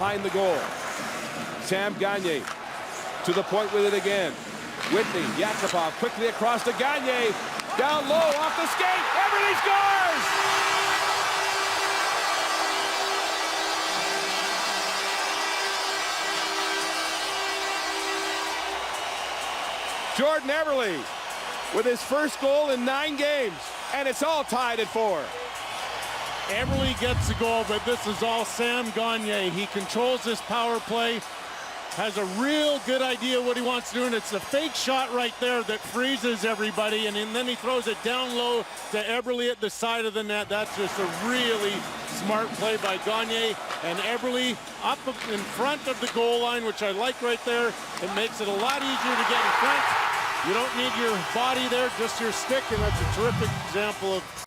behind the goal. Sam Gagner to the point with it again. Whitney, Yakupov quickly across to Gagner. Down low, off the skate. Eberle scores! Jordan Eberle with his first goal in 9 games. And it's all tied at 4. Eberle gets the goal, but this is all Sam Gagner. He controls this power play, has a real good idea what he wants to do, and it's a fake shot right there that freezes everybody, and then he throws it down low to Eberle at the side of the net. That's just a really smart play by Gagner, and Eberle up in front of the goal line, which I like right there. It makes it a lot easier to get in front. You don't need your body there, just your stick, and that's a terrific example of